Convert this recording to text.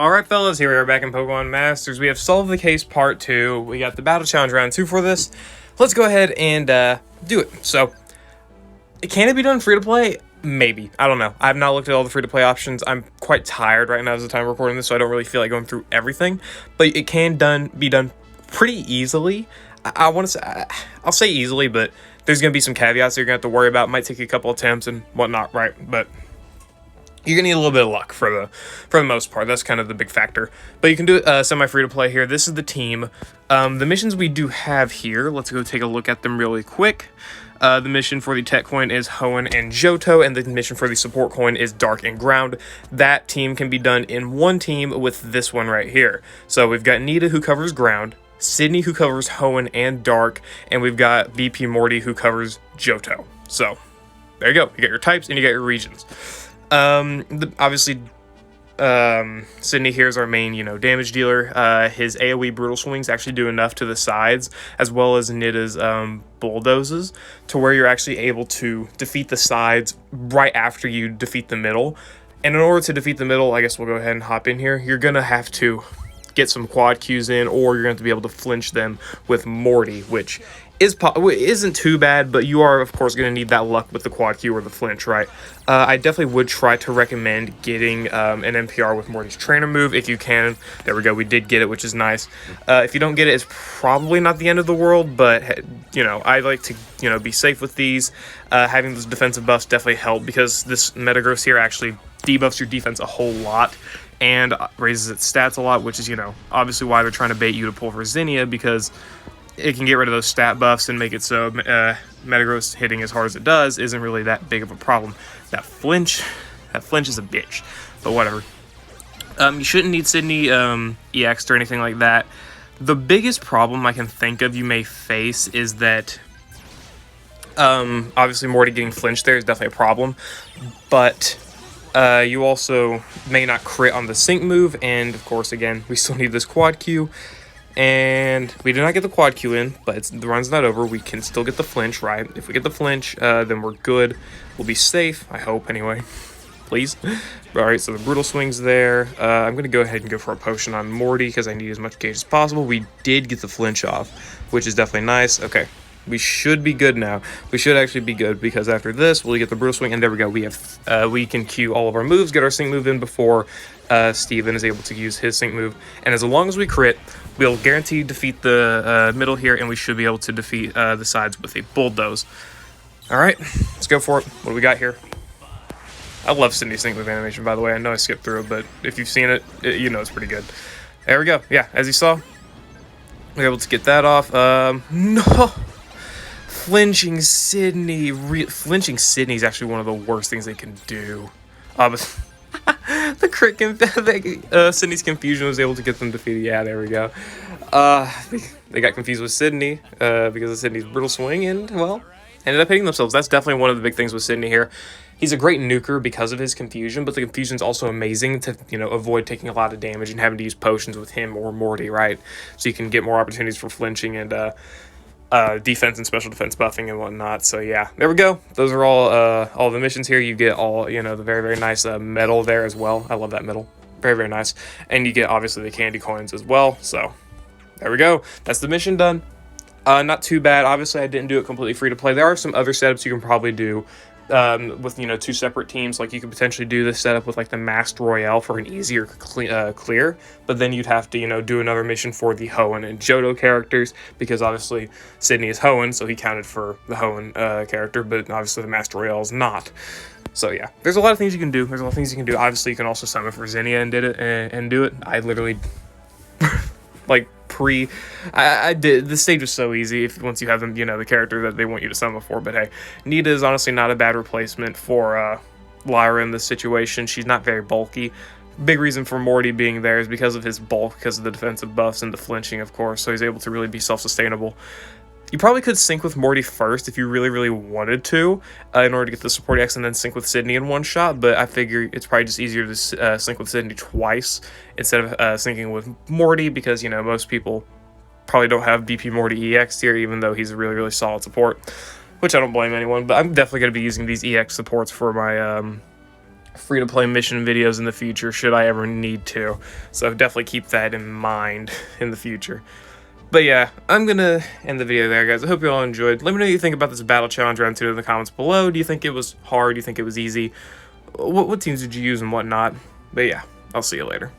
Alright fellas, here we are back in Pokemon Masters. We have Solve the Case Part 2. We got the Battle Challenge Round 2 for this. Let's go ahead and do it. So, can it be done free to play? Maybe. I don't know. I have not looked at all the free to play options. I'm quite tired right now as the time recording this, so I don't really feel like going through everything. But it can be done pretty easily. I want to say, I'll say easily, but there's going to be some caveats that you're going to have to worry about. It might take you a couple attempts and whatnot, right? But you're gonna need a little bit of luck for the most part. That's kind of the big factor. But you can do it semi free to play here. This is the team. The missions we do have here. Let's go take a look at them really quick. The mission for the tech coin is Hoenn and Johto, and the mission for the support coin is Dark and Ground. That team can be done in one team with this one right here. So we've got Nita, who covers Ground, Sidney, who covers Hoenn and Dark, and we've got VP Morty, who covers Johto. So there you go. You got your types and you got your regions. Obviously, Sidney here is our main, damage dealer. His AoE Brutal Swings actually do enough to the sides, as well as Nita's, Bulldozes, to where you're actually able to defeat the sides right after you defeat the middle. And in order to defeat the middle, I guess we'll go ahead and hop in here. You're gonna have to get some quad Qs in, or you're going to be able to flinch them with Morty, which isn't too bad, but you are, of course, going to need that luck with the quad Q or the flinch, right? I definitely would try to recommend getting an NPR with Morty's trainer move if you can. There we go. We did get it, which is nice. If you don't get it, it's probably not the end of the world, but, I like to, be safe with these. Having those defensive buffs definitely help, because this Metagross here actually debuffs your defense a whole lot and raises its stats a lot, which is, obviously why they're trying to bait you to pull for Zinnia, because it can get rid of those stat buffs and make it so Metagross hitting as hard as it does isn't really that big of a problem. That flinch is a bitch, but whatever. You shouldn't need Sidney EX or anything like that. The biggest problem I can think of you may face is that obviously Morty getting flinched there is definitely a problem, but you also may not crit on the sync move, and of course, again, we still need this quad Q, and we do not get the quad Q in, but the run's not over. We can still get the flinch, right? If we get the flinch, then we're good. We'll be safe, I hope, anyway. Please. Alright, so the Brutal Swing's there. I'm going to go ahead and go for a potion on Morty, because I need as much gauge as possible. We did get the flinch off, which is definitely nice. Okay. We should be good now. We should actually be good, because after this, we'll get the Brutal Swing, and there we go. We can queue all of our moves, get our sync move in before Steven is able to use his sync move. And as long as we crit, we'll guarantee defeat the middle here, and we should be able to defeat the sides with a Bulldoze. Alright, let's go for it. What do we got here? I love Sidney's sync move animation, by the way. I know I skipped through it, but if you've seen it, you know it's pretty good. There we go. Yeah, as you saw, we're able to get that off. No! Flinching Sidney. Flinching Sidney is actually one of the worst things they can do. But the crit Sidney's confusion was able to get them defeated. Yeah, there we go. They got confused with Sidney because of Sidney's Brutal Swing, and, well, ended up hitting themselves. That's definitely one of the big things with Sidney here. He's a great nuker because of his confusion, but the confusion's also amazing to, avoid taking a lot of damage and having to use potions with him or Morty, right? So you can get more opportunities for flinching and defense and special defense buffing and whatnot. So yeah, there we go. Those are all the missions here. You get all, the very, very nice medal there as well. I love that medal. Very, very nice. And you get, obviously, the candy coins as well. So there we go. That's the mission done. Not too bad. Obviously, I didn't do it completely free to play. There are some other setups you can probably do with, two separate teams. Like, you could potentially do this setup with, like, the Masked Royale for an easier clear, but then you'd have to, do another mission for the Hoenn and Johto characters, because obviously Sidney is Hoenn, so he counted for the Hoenn character, but obviously the Masked Royale is not. So yeah, there's a lot of things you can do. Obviously, you can also summon for Zinnia and do it. I literally, like, I did. The stage was so easy once you have them, the character that they want you to summon for. But hey, Nita is honestly not a bad replacement for Lyra in this situation. She's not very bulky. Big reason for Morty being there is because of his bulk, because of the defensive buffs and the flinching, of course. So he's able to really be self-sustainable. You probably could sync with Morty first if you really, really wanted to, in order to get the support X and then sync with Sidney in one shot, but I figure it's probably just easier to sync with Sidney twice instead of syncing with Morty, because, most people probably don't have BP Morty EX here, even though he's a really, really solid support, which I don't blame anyone, but I'm definitely going to be using these EX supports for my free-to-play mission videos in the future should I ever need to. So definitely keep that in mind in the future. But yeah, I'm gonna end the video there, guys. I hope you all enjoyed. Let me know what you think about this battle challenge round 2 in the comments below. Do you think it was hard? Do you think it was easy? What teams did you use and whatnot? But yeah, I'll see you later.